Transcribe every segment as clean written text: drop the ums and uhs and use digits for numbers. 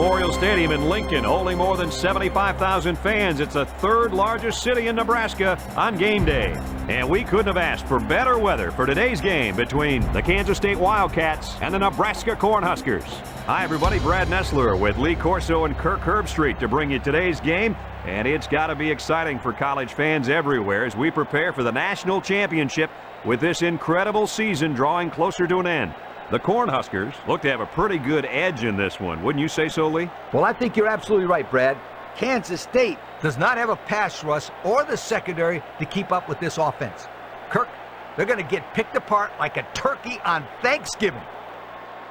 Memorial Stadium in Lincoln, holding more than 75,000 fans. It's the third largest city in Nebraska on game day. And we couldn't have asked for better weather for today's game between the Kansas State Wildcats and the Nebraska Cornhuskers. Hi, everybody. Brad Nessler with Lee Corso and Kirk Herbstreit to bring you today's game. And it's got to be exciting for college fans everywhere as we prepare for the national championship with this incredible season drawing closer to an end. The Cornhuskers look to have a pretty good edge in this one. Wouldn't you say so, Lee? Well, I think you're absolutely right, Brad. Kansas State does not have a pass rush or the secondary to keep up with this offense. Kirk, they're going to get picked apart like a turkey on Thanksgiving.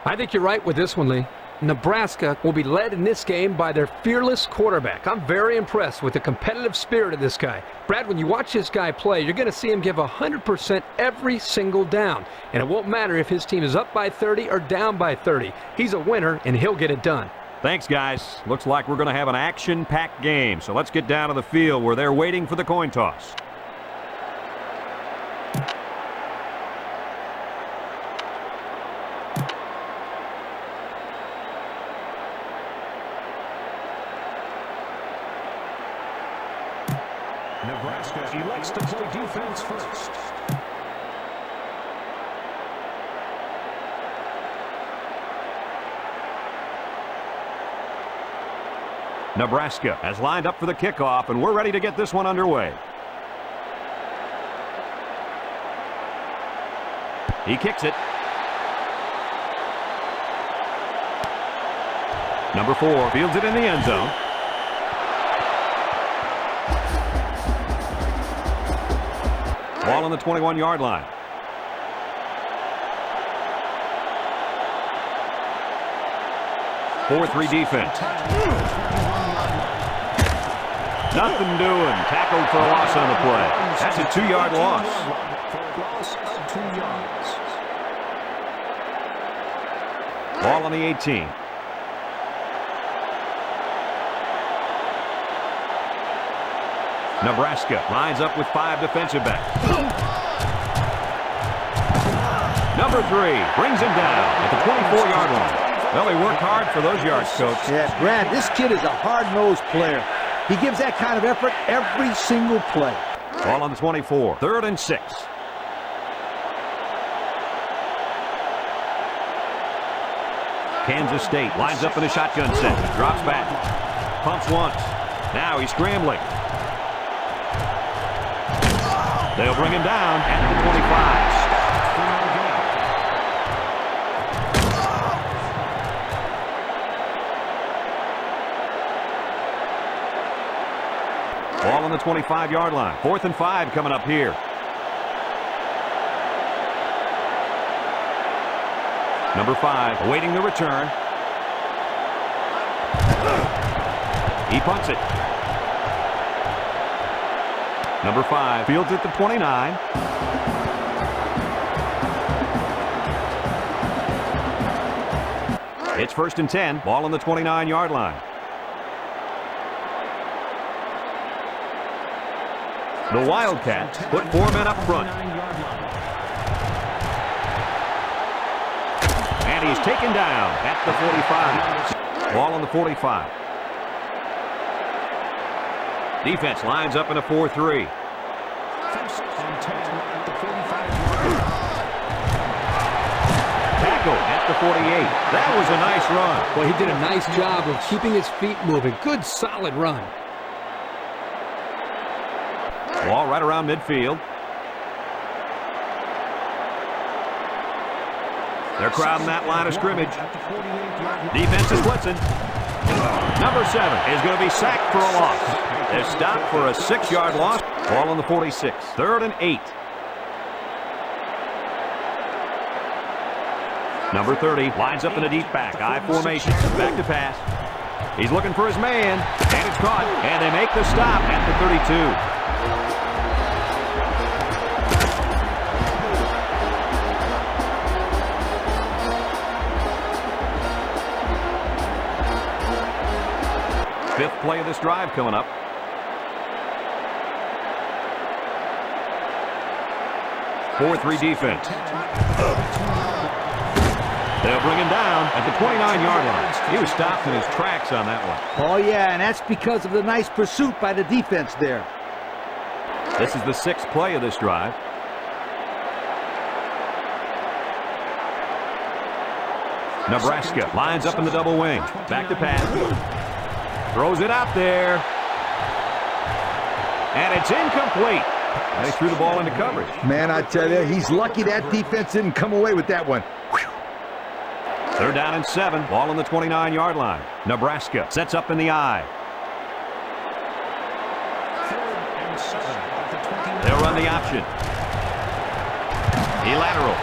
I think you're right with this one, Lee. Nebraska will be led in this game by their fearless quarterback. I'm very impressed with the competitive spirit of this guy. Brad, when you watch this guy play, you're going to see him give 100% every single down. And it won't matter if his team is up by 30 or down by 30. He's a winner, and he'll get it done. Thanks, guys. Looks like we're going to have an action-packed game. So let's get down to the field where they're waiting for the coin toss. Nebraska elects to play defense first. Nebraska has lined up for the kickoff, and we're ready to get this one underway. He kicks it. Number 4 fields it in the end zone. Ball on the 21-yard line. Four-3 defense. Nothing doing. Tackled for a loss on the play. That's a 2-yard loss. Loss of 2 yards. Ball on the 18. Nebraska lines up with 5 defensive backs. Number 3 brings him down at the 24-yard line. Well, he worked hard for those yards, Coach. Yeah, Brad, this kid is a hard-nosed player. He gives that kind of effort every single play. Ball on the 24. 3rd and 6. Kansas State lines up in a shotgun set. Drops back. Pumps once. Now he's scrambling. They'll bring him down at the 25. Ball on the 25-yard line. 4th and 5 coming up here. Number 5 awaiting the return. He punts it. Number 5 fields at the 29. It's 1st and 10. Ball on the 29-yard line. The Wildcats put 4 men up front. And he's taken down at the 45. Ball on the 45. Defense lines up in a 4-3. 1st and 10 at the 45. Tackle at the 48. That was a nice run. Well, he did a nice job of keeping his feet moving. Good, solid run. Ball right around midfield. They're crowding that line of scrimmage. Defense is blitzing. Number 7 is going to be sacked for a loss. They're stopped for a 6-yard loss. Ball on the 46. 3rd and 8. Number 30 lines up in a deep back. I formation. Back to pass. He's looking for his man. And it's caught. And they make the stop at the 32. Fifth play of this drive coming up. They'll bring him down at the 29-yard line. He was stopped in his tracks on that one. Oh, yeah, and that's because of the nice pursuit by the defense there. This is the 6th play of this drive. Nebraska lines up in the double wing. Back to pass. Throws it out there. And it's incomplete. And he threw the ball into coverage. Man, I tell you, he's lucky that defense didn't come away with that one. They're down and 7. Ball on the 29-yard line. Nebraska sets up in the I. They'll run the option. He lateral.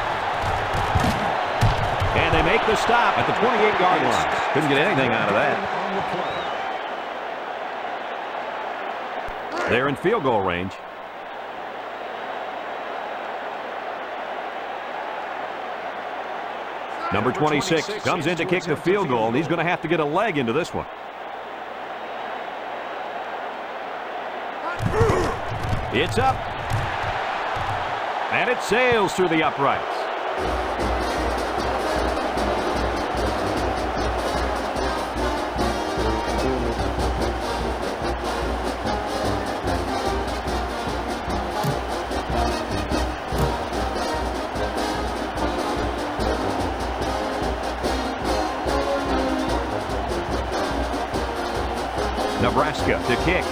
And they make the stop at the 28-yard line. Couldn't get anything out of that. They're in field goal range. Number 26 comes in to kick the field goal, and he's going to have to get a leg into this one. It's up. And it sails through the uprights. Nebraska to kick.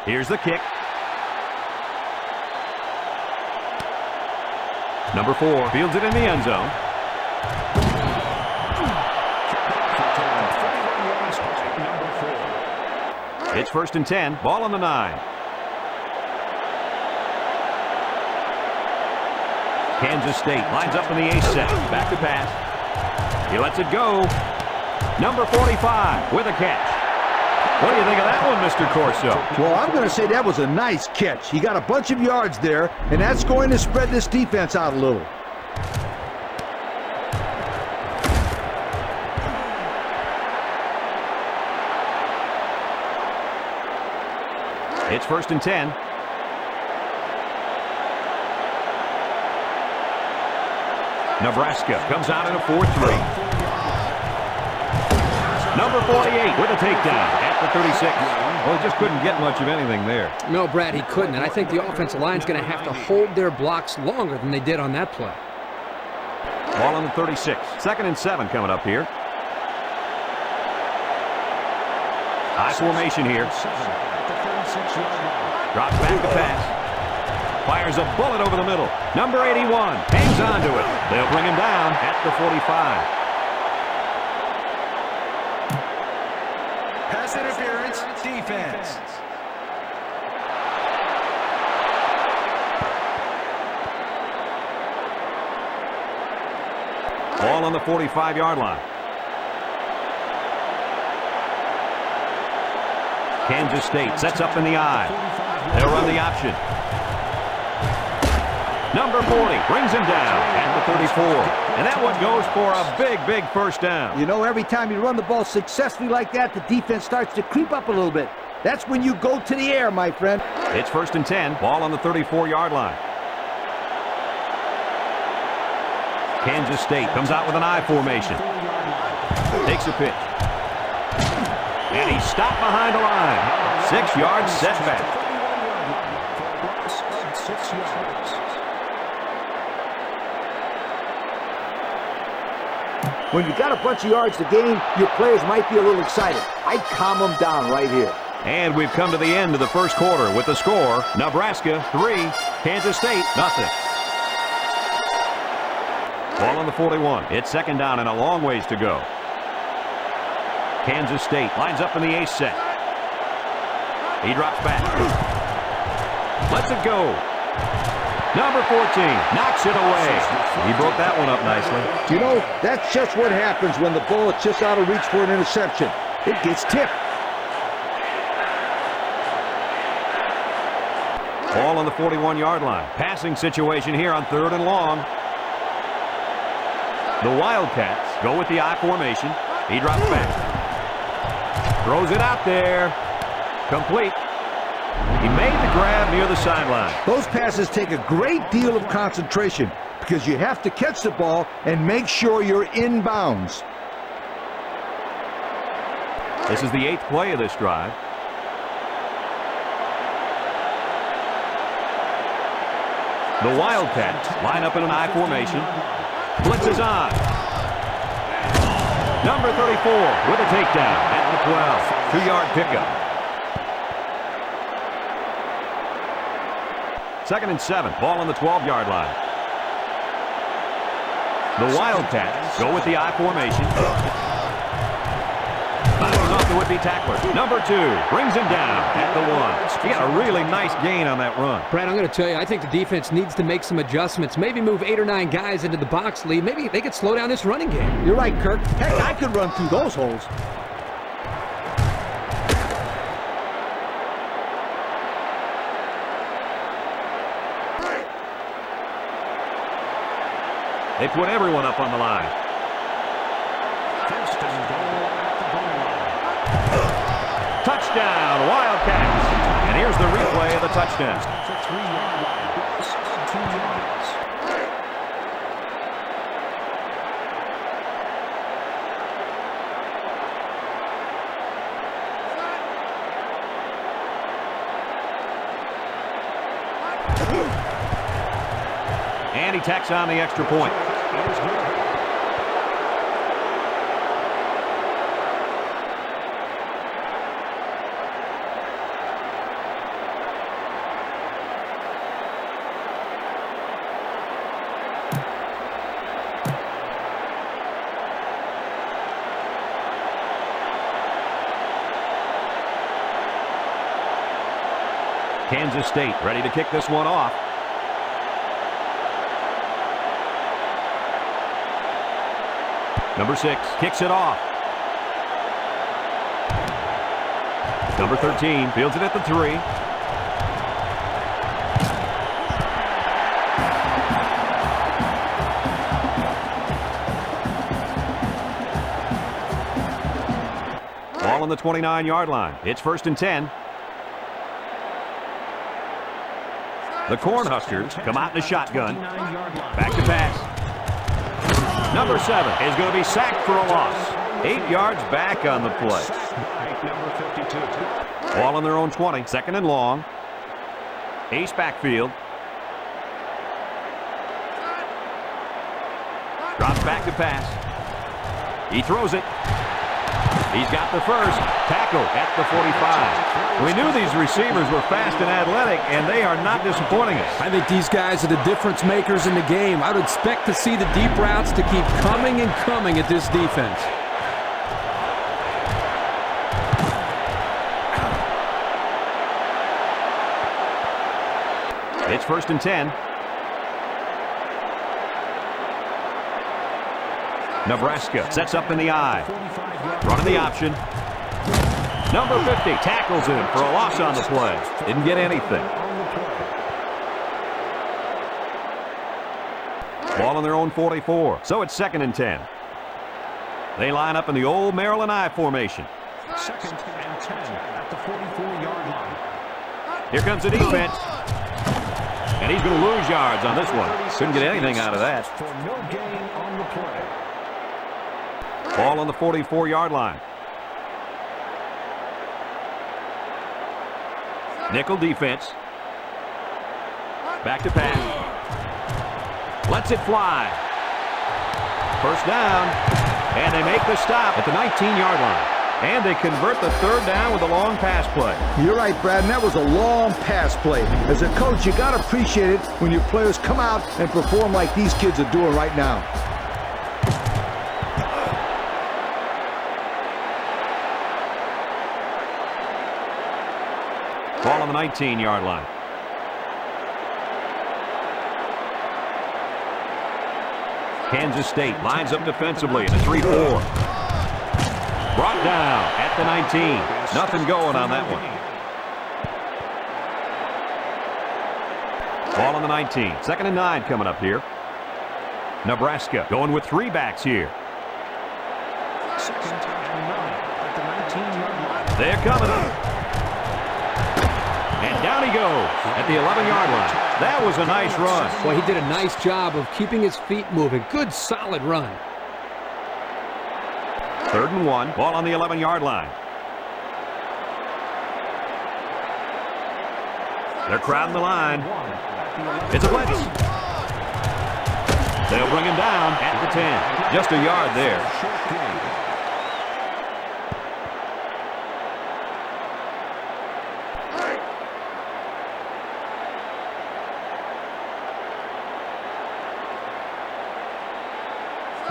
Here's the kick. Number 4 fields it in the end zone. It's 1st and 10. Ball on the 9. Kansas State lines up in the A set. Back to pass. He lets it go. Number 45 with a catch. What do you think of that one, Mr. Corso? Well, I'm going to say that was a nice catch. He got a bunch of yards there, and that's going to spread this defense out a little. It's 1st and 10. Nebraska comes out in a 4-3. Number 48 with a takedown at the 36. Well, he just couldn't get much of anything there. No, Brad, he couldn't. And I think the offensive line's going to have to hold their blocks longer than they did on that play. Ball on the 36. 2nd and 7 coming up here. High formation here. Drops back to pass. Fires a bullet over the middle. Number 81 hangs on to it. They'll bring him down at the 45. Pass interference, defense. Ball on the 45-yard line. Kansas State sets up in the I. They'll run the option. Number 40 brings him down at the 34. And that one goes for a big, big first down. You know, every time you run the ball successfully like that, the defense starts to creep up a little bit. That's when you go to the air, my friend. It's 1st and 10. Ball on the 34-yard line. Kansas State comes out with an I formation. Takes a pitch. And he's stopped behind the line. 6-yard setback. When you got a bunch of yards to gain, your players might be a little excited. I'd calm them down right here. And we've come to the end of the first quarter with the score, Nebraska 3, Kansas State 0. Ball on the 41. It's 2nd down and a long ways to go. Kansas State lines up in the A set. He drops back. Lets it go. Number 14 knocks it away. He broke that one up nicely. You know, that's just what happens when the ball is just out of reach for an interception. It gets tipped. Ball on the 41-yard line. Passing situation here on 3rd and long. The Wildcats go with the I formation. He drops back. Throws it out there. Complete. He made the grab near the sideline. Those passes take a great deal of concentration because you have to catch the ball and make sure you're in bounds. This is the 8th play of this drive. The Wildcats line up in an I formation. Blitz is on. Number 34 with a takedown at the 12. 2-yard pickup. 2nd and 7. Ball on the 12-yard line. The Wildcats go with the I formation. Fires off the would-be tackler. Number 2 brings him down at the 1. He got a really nice gain on that run. Brad, I'm going to tell you, I think the defense needs to make some adjustments. Maybe move 8 or 9 guys into the box lead. Maybe they could slow down this running game. You're right, Kirk. Heck, I could run through those holes. They put everyone up on the line. First and goal at the goal line. Touchdown, Wildcats. And here's the replay of the touchdown. The 3-yard line. 2 yards. And he tacks on the extra point. Kansas State ready to kick this one off. Number 6 kicks it off. Number 13 fields it at the 3. Ball on the 29-yard line. It's 1st and 10. The Cornhuskers come out in a shotgun. Back to pass. Number 7 is going to be sacked for a loss. 8 yards back on the play. Number 52. Ball on their own 20. 2nd and long. Ace backfield. Drops back to pass. He throws it. He's got the first. Tackle at the 45. We knew these receivers were fast and athletic, and they are not disappointing us. I think these guys are the difference makers in the game. I would expect to see the deep routes to keep coming and coming at this defense. It's 1st and 10. Nebraska sets up in the I. Running the option. Number 50 tackles him for a loss on the play. Didn't get anything. Ball on their own 44. So it's 2nd and 10. They line up in the old Maryland I formation. 2nd and 10 at the 44-yard line. Here comes the defense. And he's going to lose yards on this one. Couldn't get anything out of that. For no gain on the play. Ball on the 44-yard line. Nickel defense. Back to pass. Lets it fly. 1st down. And they make the stop at the 19-yard line. And they convert the 3rd down with a long pass play. You're right, Brad, and that was a long pass play. As a coach, you got to appreciate it when your players come out and perform like these kids are doing right now. Ball on the 19-yard line. Kansas State lines up defensively in a 3-4. Brought down at the 19. Nothing going on that one. Ball on the 19. 2nd and 9 coming up here. Nebraska going with 3 backs here. 2nd and 9 at the 19-yard line. They're coming up. And down he goes at the 11-yard line. That was a nice run. Well, he did a nice job of keeping his feet moving. Good, solid run. 3rd and 1. Ball on the 11-yard line. They're crowding the line. It's a blitz. They'll bring him down at the 10. Just a yard there.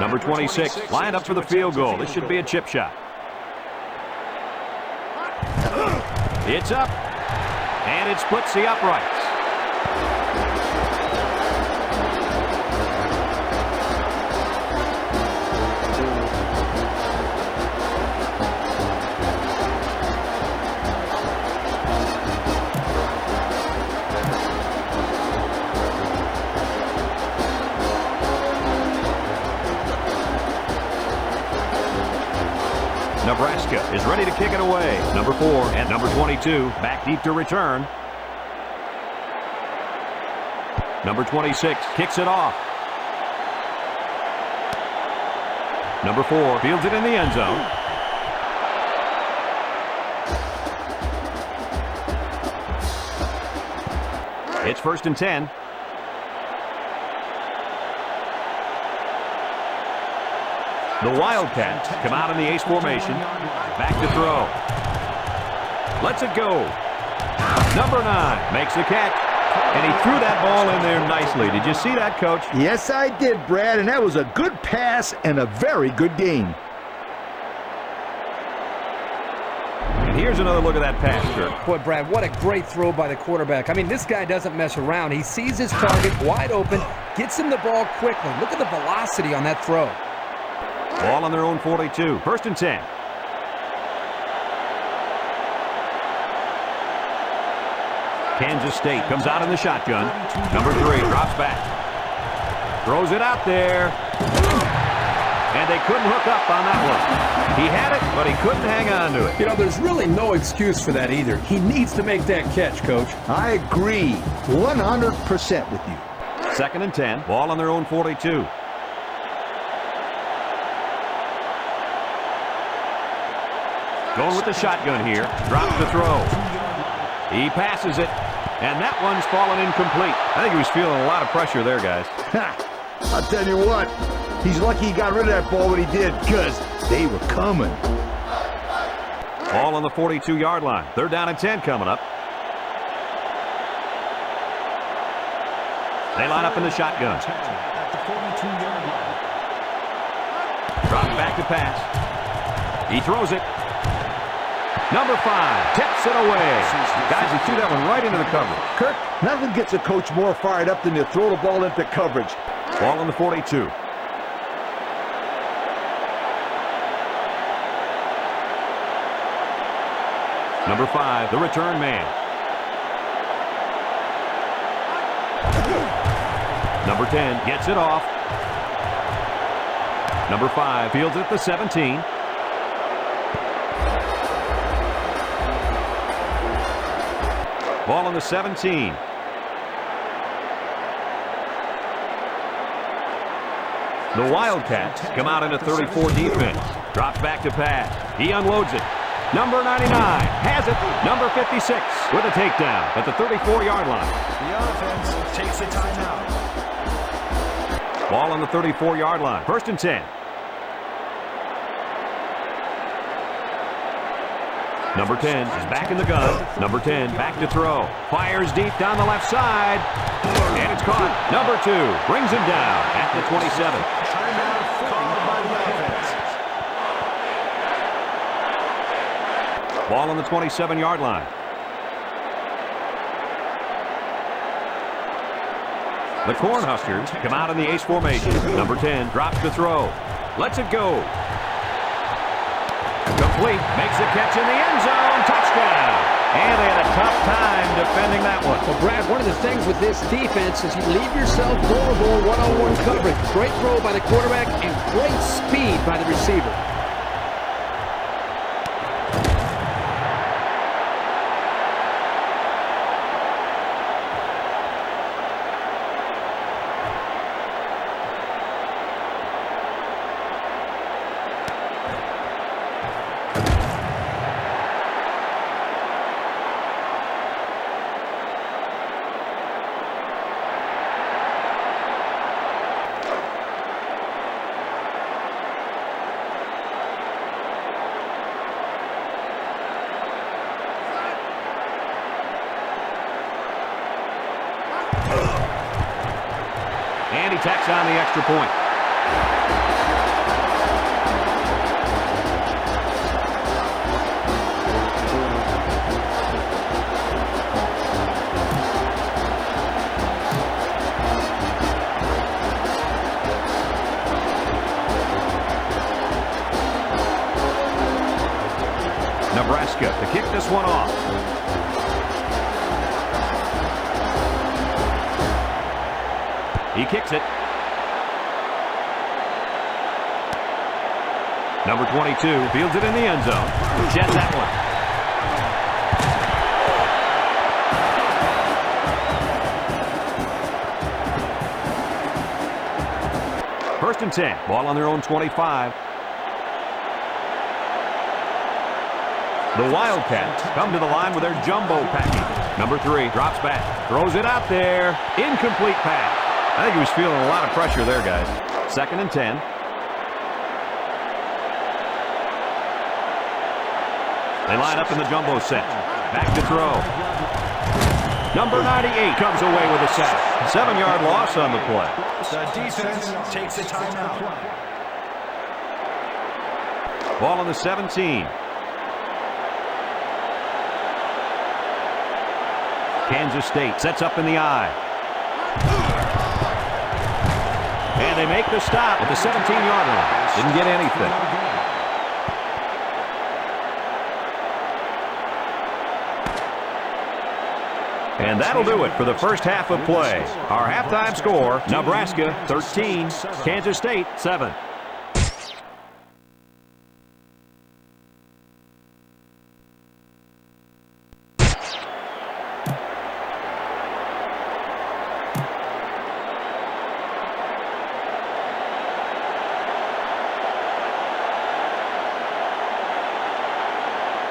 Number 26, lined up for the field goal. This should be a chip shot. It's up, and it splits the uprights. Nebraska is ready to kick it away. Number 4 and number 22 back deep to return. Number 26 kicks it off. Number 4 fields it in the end zone. It's 1st and 10. The Wildcats come out in the ace formation. Back to throw. Lets it go. Number 9 makes the catch. And he threw that ball in there nicely. Did you see that, Coach? Yes, I did, Brad, and that was a good pass and a very good game. And here's another look at that pass, Kirk. Boy, Brad, what a great throw by the quarterback. I mean, this guy doesn't mess around. He sees his target wide open, gets him the ball quickly. Look at the velocity on that throw. Ball on their own 42. 1st and 10. Kansas State comes out in the shotgun. Number 3 drops back. Throws it out there. And they couldn't hook up on that one. He had it, but he couldn't hang on to it. You know, there's really no excuse for that either. He needs to make that catch, Coach. I agree 100% with you. 2nd and 10. Ball on their own 42. Going with the shotgun here. Drops the throw. He passes it. And that one's fallen incomplete. I think he was feeling a lot of pressure there, guys. I'll tell you what. He's lucky he got rid of that ball when he did, because they were coming. Ball on the 42-yard line. 3rd down and 10 coming up. They line up in the shotgun. Drop back to pass. He throws it. Number 5 tips it away. Guys, he threw that one right into the coverage. Kirk, nothing gets a coach more fired up than to throw the ball into coverage. Ball on the 42. Number 5, the return man. Number 10 gets it off. Number 5 fields it at the 17. Ball on the 17. The Wildcats come out in a 34 defense. Drops back to pass. He unloads it. Number 99 has it. Number 56 with a takedown at the 34-yard line. The offense takes a timeout. Ball on the 34-yard line. 1st and 10. Number 10 is back in the gun. Number 10 back to throw. Fires deep down the left side. And it's caught. Number 2 brings him down at the 27. Timeout called by the offense. Ball on the 27-yard line. The Cornhuskers come out in the ace formation. Number 10 drops to throw. Lets it go. Complete. Makes the catch in the end zone. Touchdown. And they had a tough time defending that one. Well, Brad, one of the things with this defense is you leave yourself vulnerable one-on-one coverage. Great throw by the quarterback and great speed by the receiver. And he tacks on the extra point. Nebraska to kick this one off. He kicks it. Number 22 fields it in the end zone. Jets that one. First and 10. Ball on their own 25. The Wildcats come to the line with their jumbo package. Number 3 drops back, throws it out there. Incomplete pass. I think he was feeling a lot of pressure there, guys. Second and 10. They line up in the jumbo set. Back to throw. Number 98 comes away with a sack. 7-yard loss on the play. The defense takes a timeout. Ball on the 17. Kansas State sets up in the I. And they make the stop at the 17-yard line. Didn't get anything. And that'll do it for the first half of play. Our halftime score, Nebraska 13, Kansas State 7.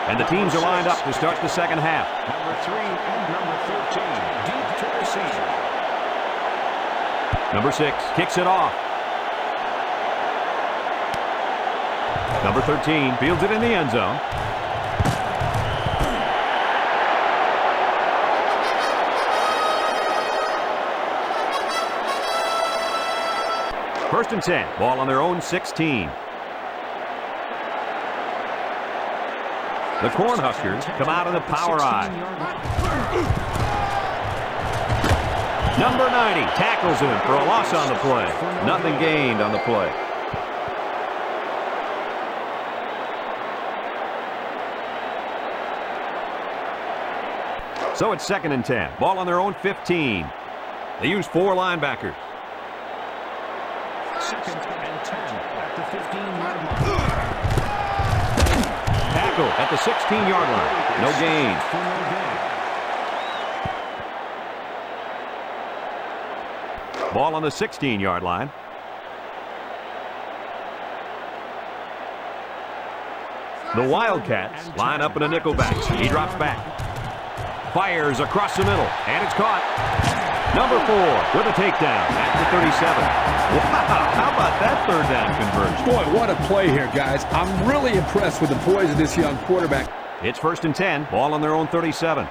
And the teams are lined up to start the second half. Number 3 and number 13, deep to receive. Number 6 kicks it off. Number 13 fields it in the end zone. First and 10, ball on their own 16. The Cornhuskers come out of the power I. Number 90 tackles him for a loss on the play. Nothing gained on the play. So it's second and 10. Ball on their own 15. They use 4 linebackers. Second and 10 at the 15-yard line. Tackle at the 16-yard line. No gain. Ball on the 16-yard line. The Wildcats line up in a nickelback. He drops back. Fires across the middle. And it's caught. Number 4 with a takedown at the 37. Wow, how about that third down conversion? Boy, what a play here, guys. I'm really impressed with the poise of this young quarterback. It's first and 10. Ball on their own 37.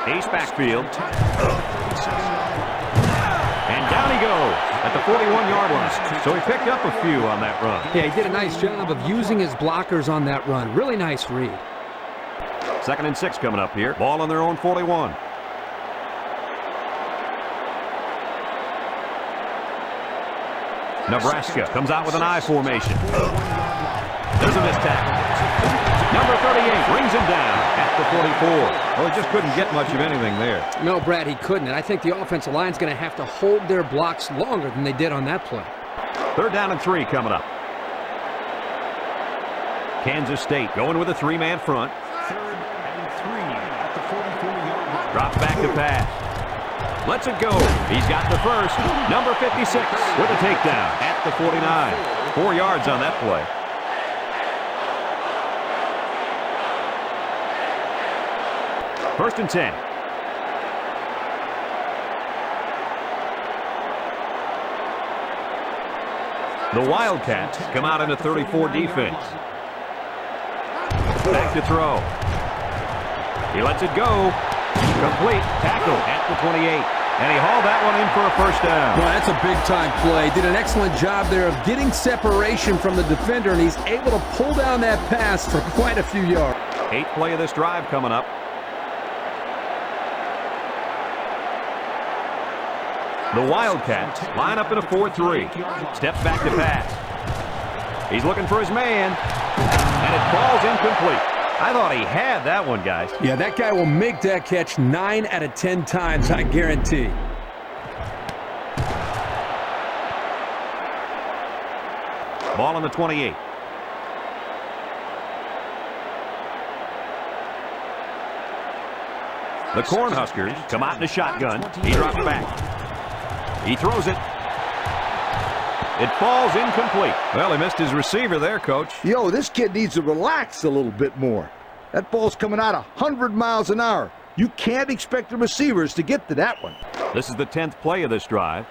Ace backfield. And down he goes at the 41-yard line. So he picked up a few on that run. Yeah, he did a nice job of using his blockers on that run. Really nice read. Second and 6 coming up here. Ball on their own 41. Nebraska comes out with an I formation. There's a missed tackle. Number 38 brings him down at the 44. Well, he just couldn't get much of anything there. No, Brad, he couldn't. And I think the offensive line's going to have to hold their blocks longer than they did on that play. Third down and 3 coming up. Kansas State going with a 3-man front. Third and 3 at the 44-yard line. Drops back to pass. Lets it go. He's got the first. Number 56 with a takedown at the 49. 4 yards on that play. First and 10. The Wildcats come out in a 34 defense. Back to throw. He lets it go. Complete. Tackle at the 28. And he hauled that one in for a first down. Well, that's a big-time play. Did an excellent job there of getting separation from the defender, and he's able to pull down that pass for quite a few yards. 8th play of this drive coming up. The Wildcats line up in a 4-3. Steps back to pass. He's looking for his man, and it falls incomplete. I thought he had that one, guys. Yeah, that guy will make that catch 9 out of 10 times, I guarantee. Ball on the 28. The Cornhuskers come out in the shotgun. He drops back. He throws it. It falls incomplete. Well, he missed his receiver there, Coach. Yo, this kid needs to relax a little bit more. That ball's coming out 100 miles an hour. You can't expect the receivers to get to that one. This is the 10th play of this drive.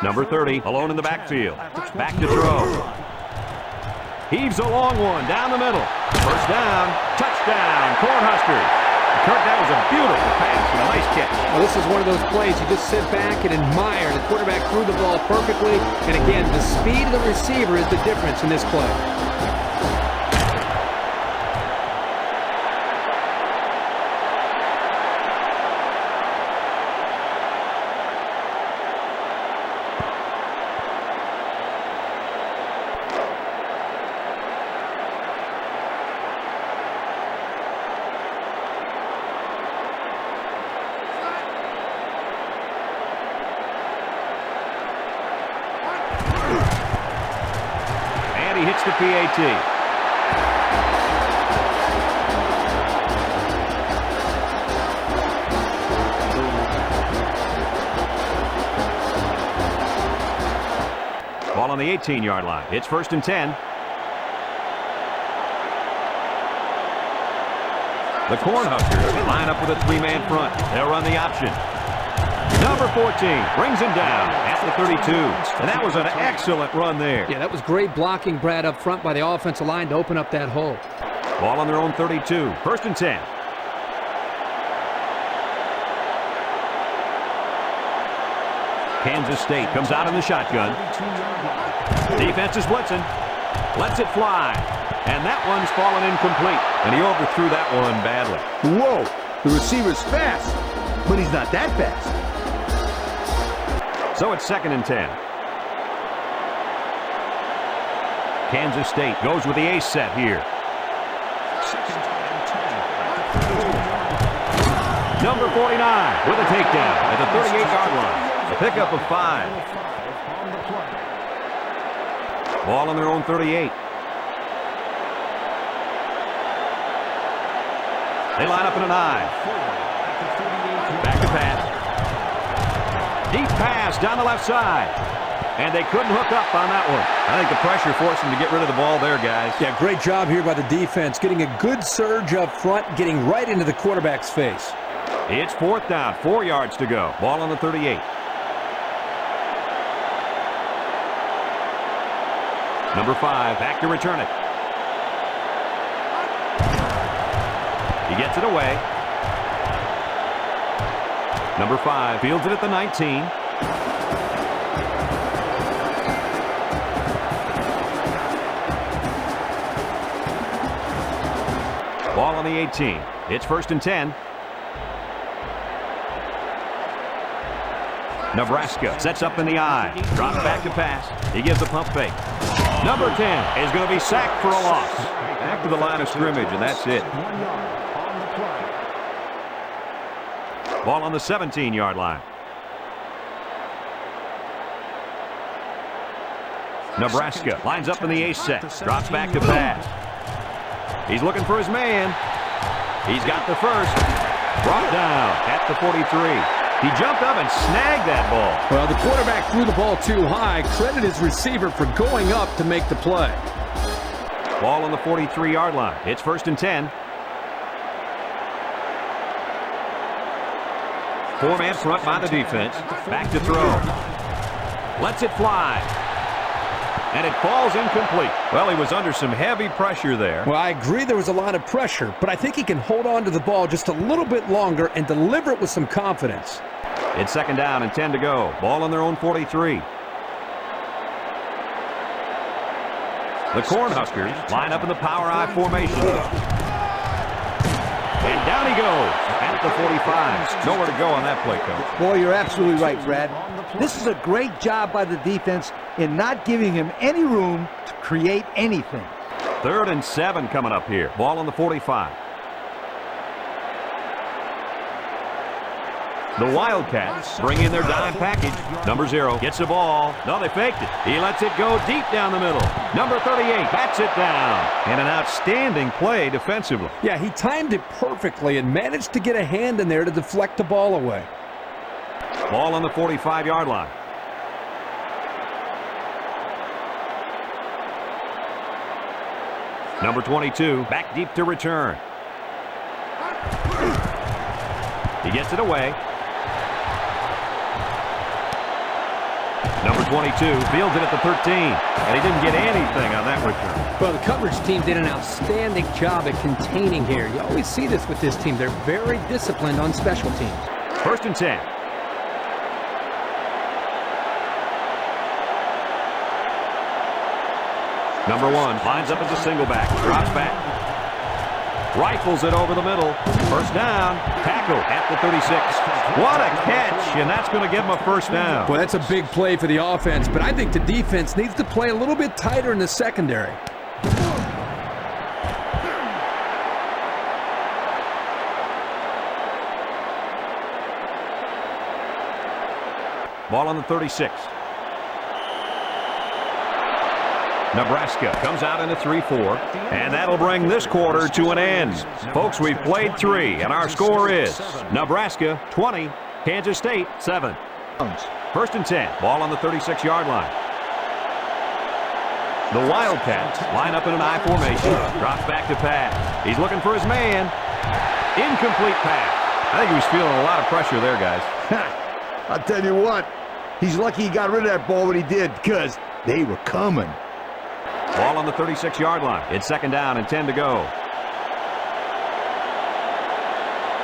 Number 30, alone in the backfield. Back to throw. Heaves a long one down the middle. First down, touchdown, Cornhuskers. Kirk, that was a beautiful pass and a nice catch. Well, this is one of those plays you just sit back and admire. The quarterback threw the ball perfectly. And again, the speed of the receiver is the difference in this play. He hits the PAT. Ball on the 18-yard line. It's 1st and 10. The Cornhuskers line up with a 3-man front. They'll run the option. Number 14 brings him down at the 32. And that was an excellent run there. Yeah, that was great blocking, Brad, up front by the offensive line to open up that hole. Ball on their own 32. 1st and 10. Kansas State comes out in the shotgun. Defense is blitzing. Lets it fly. And that one's fallen incomplete. And he overthrew that one badly. Whoa, the receiver's fast, but he's not that fast. So it's 2nd and 10. Kansas State goes with the ace set here. Number 49 with a takedown at the 38-yard line. A pickup of 5. Ball on their own 38. They line up in an I. Back to pass. Deep pass down the left side. And they couldn't hook up on that one. I think the pressure forced them to get rid of the ball there, guys. Yeah, great job here by the defense, getting a good surge up front, getting right into the quarterback's face. It's 4th down, 4 yards to go. Ball on the 38. Number 5, back to return it. He gets it away. Number 5 fields it at the 19. Ball on the 18. It's 1st and 10. Nebraska sets up in the I. Drops back to pass. He gives a pump fake. Number 10 is going to be sacked for a loss. Back to the line of scrimmage, and that's it. Ball on the 17-yard line. Nebraska lines up in the ace set. Drops back to pass. He's looking for his man. He's got the first. Brought down at the 43. He jumped up and snagged that ball. Well, the quarterback threw the ball too high. Credit his receiver for going up to make the play. Ball on the 43-yard line. It's 1st and 10. 4-man front by the defense. Back to throw. Lets it fly. and it falls incomplete. Well, he was under some heavy pressure there. Well, I agree there was a lot of pressure, but I think he can hold on to the ball just a little bit longer and deliver it with some confidence. It's second down and 10 to go. Ball on their own 43. The Cornhuskers line up in the power I formation. And down he goes at the 45. Nowhere to go on that play, Coach. Boy, you're absolutely right, Brad. This is a great job by the defense in not giving him any room to create anything. 3rd and 7 coming up here. Ball on the 45. The Wildcats bring in their dime package. Number 0 gets the ball. No, they faked it. He lets it go deep down the middle. Number 38 bats it down. And an outstanding play defensively. Yeah, he timed it perfectly and managed to get a hand in there to deflect the ball away. Ball on the 45-yard line. Number 22 back deep to return. He gets it away. Number 22 fields it at the 13, and he didn't get anything on that return. Well, the coverage team did an outstanding job at containing here. You always see this with this team. They're very disciplined on special teams. 1st and 10. Number 1 lines up as a single back, drops back. Rifles it over the middle. 1st down. Tackle at the 36. What a catch, and that's going to give him a 1st down. Well, that's a big play for the offense, but I think the defense needs to play a little bit tighter in the secondary. Ball on the 36. Nebraska comes out in a 3-4, and that'll bring this quarter to an end. Folks, we've played 3, and our score is Nebraska 20, Kansas State 7. 1st and 10, ball on the 36-yard line. The Wildcats line up in an I formation, drops back to pass. He's looking for his man. Incomplete pass. I think he was feeling a lot of pressure there, guys. I'll tell you what, he's lucky he got rid of that ball when he did, because they were coming. Ball on the 36-yard line. It's second down and 10 to go.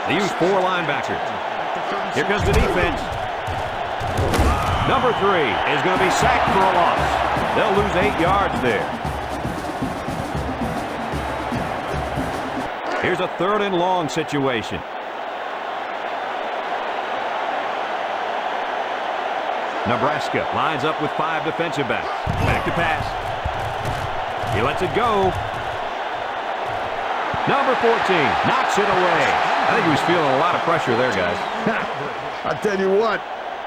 They use 4 linebackers. Here comes the defense. Number 3 is going to be sacked for a loss. They'll lose 8 yards there. Here's a 3rd and long situation. Nebraska lines up with 5 defensive backs. Back to pass. He lets it go. Number 14 knocks it away. I think he was feeling a lot of pressure there, guys. I'll tell you what,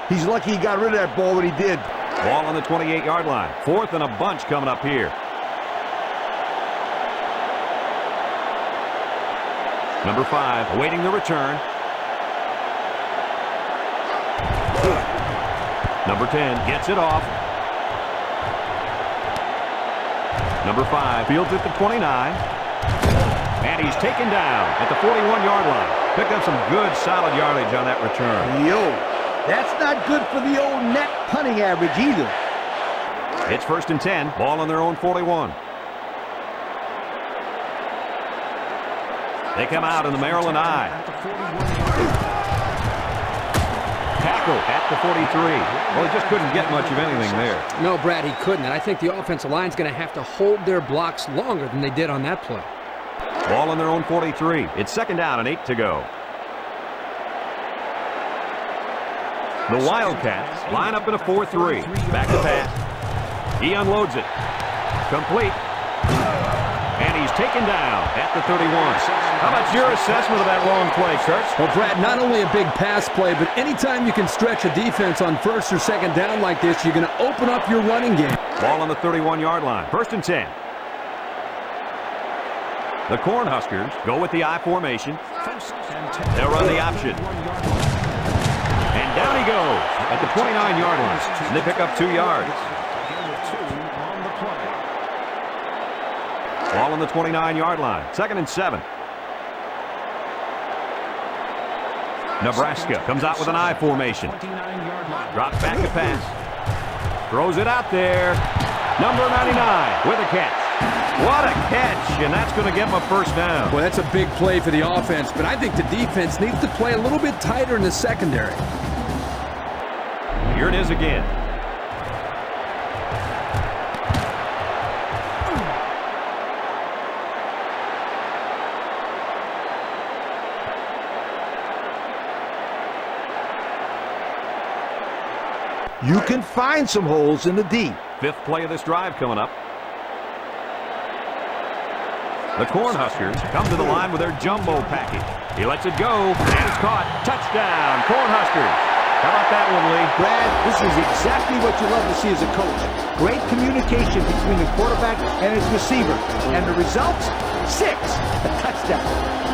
he's lucky he got rid of that ball when he did. Ball on the 28-yard line. 4th and a bunch coming up here. Number 5 awaiting the return. Number 10 gets it off. Number 5 fields at the 29. And he's taken down at the 41-yard line. Picked up some good, solid yardage on that return. Yo, that's not good for the old net punting average either. It's 1st and 10. Ball on their own 41. They come out in the Maryland I. Tackle at the 43. Well, he just couldn't get much of anything there. No, Brad, he couldn't. And I think the offensive line's going to have to hold their blocks longer than they did on that play. Ball on their own 43. It's second down and 8 to go. The Wildcats line up in a 4-3. Back to pass. He unloads it. Complete. And he's taken down at the 31. How about your assessment of that long play, Kurt? Well, Brad, not only a big pass play, but anytime you can stretch a defense on 1st or 2nd down like this, you're going to open up your running game. Ball on the 31-yard line. 1st and 10. The Cornhuskers go with the I formation. They'll run the option. And down he goes at the 29-yard line. And they pick up 2 yards. Ball on the 29-yard line. 2nd and 7. Nebraska comes out with an I formation. Drops back to pass. Throws it out there. Number 99 with a catch. What a catch, and that's going to give him a first down. Well, that's a big play for the offense, but I think the defense needs to play a little bit tighter in the secondary. Here it is again. You can find some holes in the D. Fifth play of this drive coming up. The Cornhuskers come to the line with their jumbo package. He lets it go, and it's caught. Touchdown, Cornhuskers. How about that one, Lee? Brad, this is exactly what you love to see as a coach. Great communication between the quarterback and his receiver. And the results? 6. A touchdown.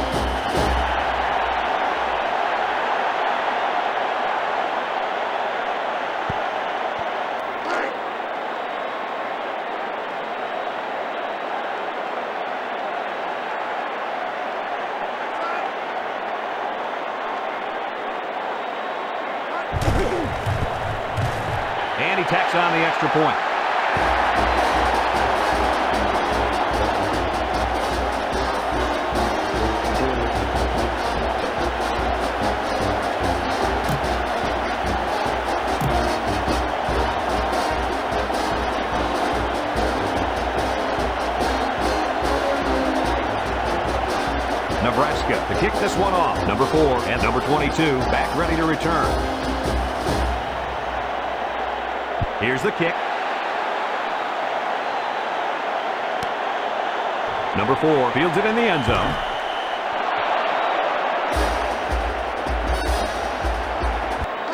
And he tacks on the extra point. Nebraska to kick this one off. Number 4 and number 22 back ready to return. Here's the kick. Number 4 fields it in the end zone.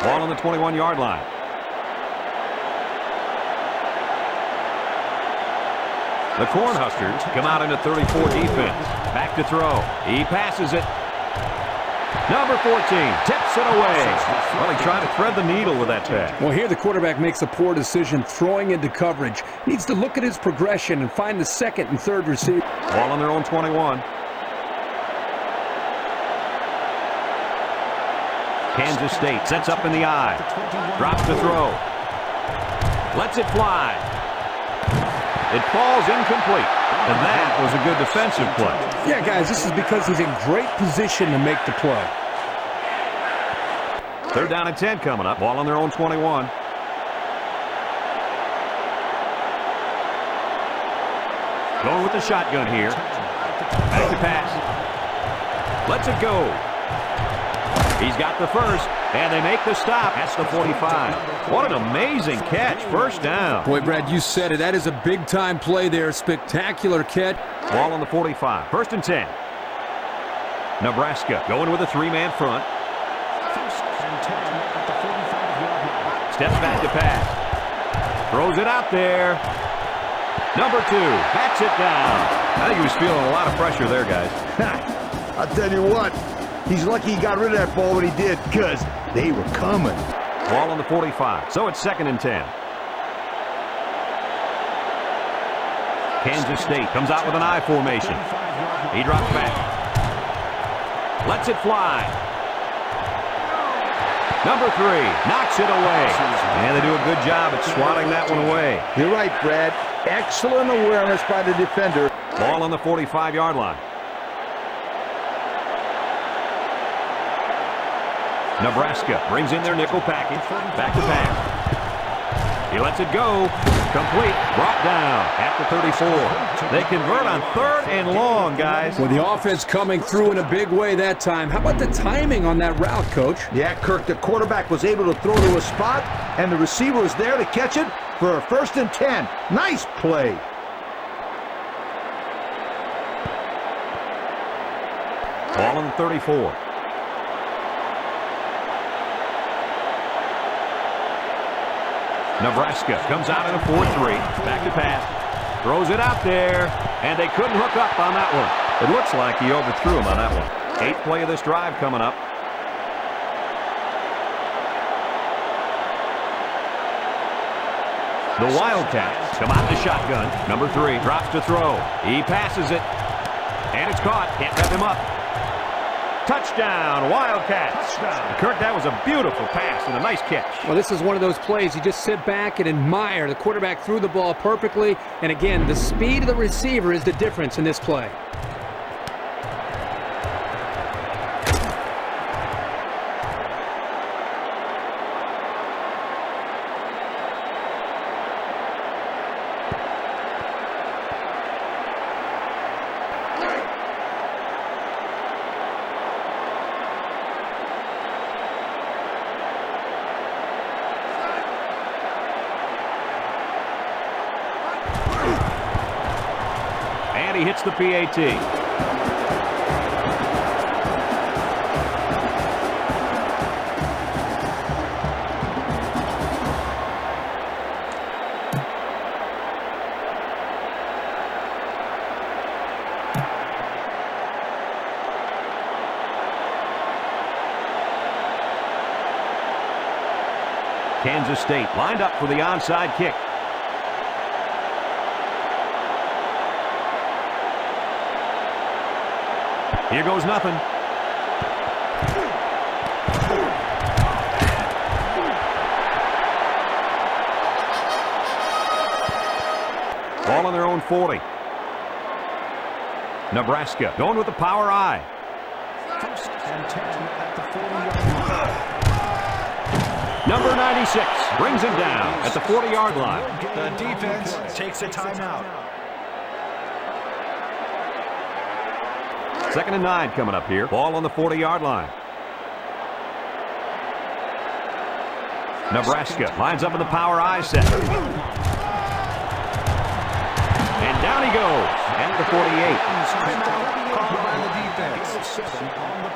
Ball on the 21-yard line. The Cornhuskers come out into 34 defense. Back to throw. He passes it. Number 14 tips it away. Well, he tried to thread the needle with that pass. Well, here the quarterback makes a poor decision throwing into coverage. Needs to look at his progression and find the second and third receiver. Ball on their own 21. Kansas State sets up in the eye. Drops the throw. Lets it fly. It falls incomplete. And that was a good defensive play. Yeah, guys, this is because he's in great position to make the play. 3rd down and 10 coming up. Ball on their own 21. Going with the shotgun here. Back to pass. Lets it go. He's got the first, and they make the stop. That's the 45. What an amazing catch. First down. Boy, Brad, you said it. That is a big-time play there. Spectacular catch. Ball on the 45. 1st and 10. Nebraska going with a 3-man front. Steps back to pass. Throws it out there. Number 2 backs it down. I think he was feeling a lot of pressure there, guys. I'll tell you what. He's lucky he got rid of that ball when he did, because they were coming. Ball on the 45. So it's 2nd and 10. Kansas State comes out with an I formation. He drops back. Lets it fly. Number 3 knocks it away. And they do a good job at swatting that one away. You're right, Brad. Excellent awareness by the defender. Ball on the 45-yard line. Nebraska brings in their nickel package. Back to pass. He lets it go. Complete. Brought down at the 34. They convert on 3rd and long, guys. Well, the offense coming through in a big way that time. How about the timing on that route, Coach? Yeah, Kirk, the quarterback was able to throw to a spot, and the receiver was there to catch it for a 1st and 10. Nice play. Ball on the 34. Nebraska comes out in a 4-3. Back to pass. Throws it out there. And they couldn't hook up on that one. It looks like he overthrew him on that one. 8th play of this drive coming up. The Wildcats come out in the shotgun. Number 3 drops to throw. He passes it. And it's caught. Can't wrap him up. Touchdown, Wildcats. Touchdown. Kirk, that was a beautiful pass and a nice catch. Well, this is one of those plays you just sit back and admire. The quarterback threw the ball perfectly. And again, the speed of the receiver is the difference in this play. And he hits the PAT. Kansas State lined up for the onside kick. Here goes nothing. Ball on their own 40. Nebraska going with the power I. First and 10 at the 40-yard line. Number 96 brings him down at the 40-yard line. The defense takes a timeout. 2nd and 9 coming up here. Ball on the 40-yard line. Nebraska lines up in the power I set. And down he goes at the 48. Timeout called by the defense. 7 on the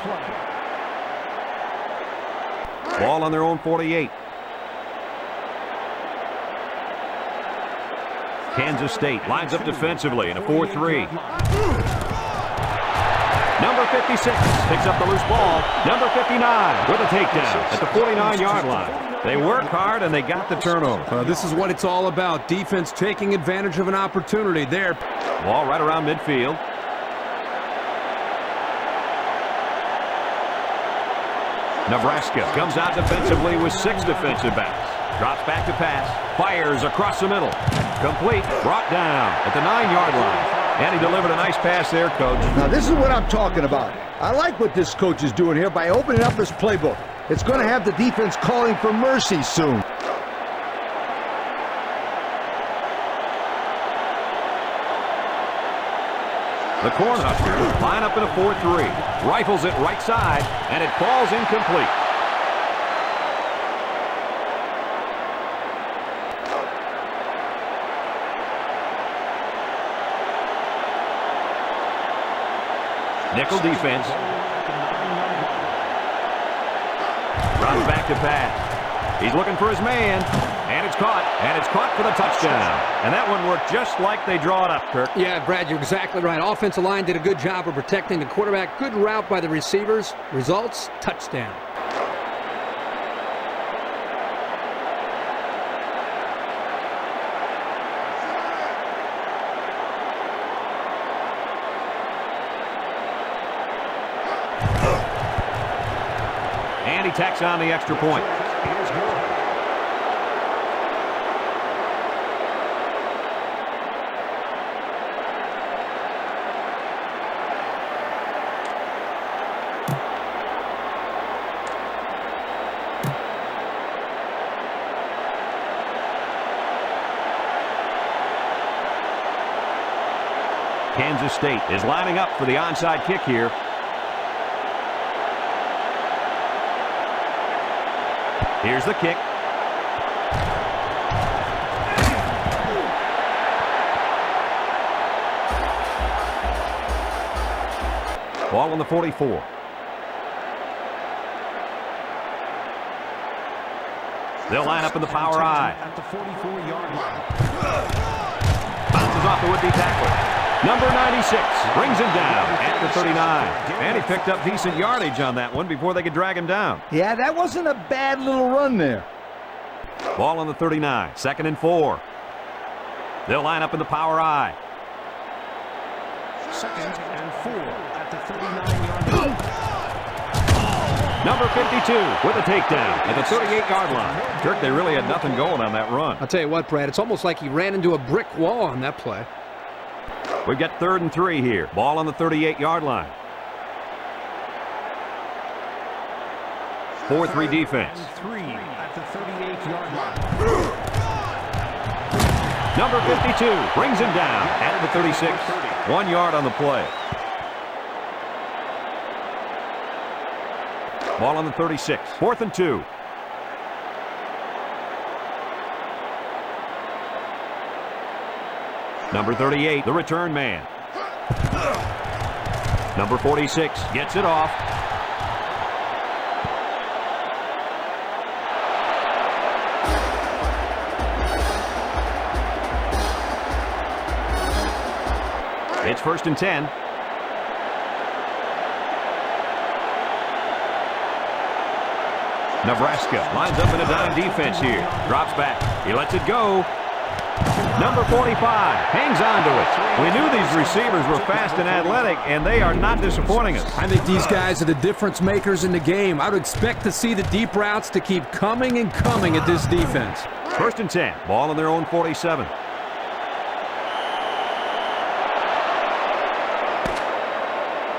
play. Ball on their own 48. Kansas State lines up defensively in a 4-3. Number 56 picks up the loose ball. Number 59 with a takedown at the 49-yard line. They worked hard and they got the turnover. This is what it's all about. Defense taking advantage of an opportunity there. Ball right around midfield. Nebraska comes out defensively with 6 defensive backs. Drops back to pass. Fires across the middle. Complete. Brought down at the 9-yard line. And he delivered a nice pass there, Coach. Now, this is what I'm talking about. I like what this coach is doing here by opening up his playbook. It's going to have the defense calling for mercy soon. The Cornhuskers line up in a 4-3. Rifles it right side, and it falls incomplete. Nickel defense. Runs back to pass. He's looking for his man. And it's caught. And it's caught for the touchdown. And that one worked just like they draw it up, Kirk. Yeah, Brad, you're exactly right. Offensive line did a good job of protecting the quarterback. Good route by the receivers. Results, touchdown. And he tacks on the extra point. Kansas State is lining up for the onside kick here. Here's the kick. Ball on the 44. They'll line up in the power I. At the 44-yard line. Bounces off the would-be tackle. Number 96 brings him down at the 39. And he picked up decent yardage on that one before they could drag him down. Yeah, that wasn't a bad little run there. Ball on the 39. 2nd and 4. They'll line up in the power I. 2nd and 4 at the 39-yard line. Number 52 with a takedown at the 38-yard line. Kirk, they really had nothing going on that run. I'll tell you what, Brad, it's almost like he ran into a brick wall on that play. We've got 3rd and 3 here. Ball on the 38-yard line. 4-3 defense. 3 at the 38-yard line. Number 52 brings him down at the 36. 1 yard on the play. Ball on the 36. 4th and 2. Number 38, the return man. Number 46 gets it off. It's 1st and 10. Nebraska lines up in a dime defense here. Drops back. He lets it go. Number 45 hangs on to it. We knew these receivers were fast and athletic, and they are not disappointing us. I think these guys are the difference makers in the game. I would expect to see the deep routes to keep coming and coming at this defense. 1st and 10. Ball on their own 47.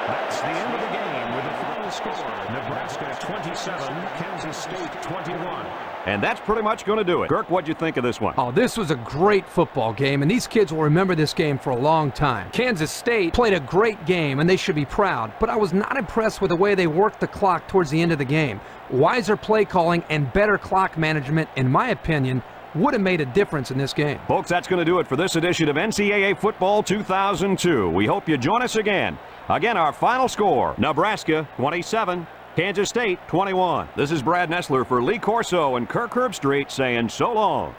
That's the end of the game with the final score. Nebraska 27, Kansas State 21. And that's pretty much going to do it. Kirk, what'd you think of this one? Oh, this was a great football game, and these kids will remember this game for a long time. Kansas State played a great game, and they should be proud, but I was not impressed with the way they worked the clock towards the end of the game. Wiser play calling and better clock management, in my opinion, would have made a difference in this game. Folks, that's going to do it for this edition of NCAA Football 2002. We hope you join us again. Again, our final score, Nebraska 27, Kansas State 21. This is Brad Nessler for Lee Corso and Kirk Herbstreit saying so long.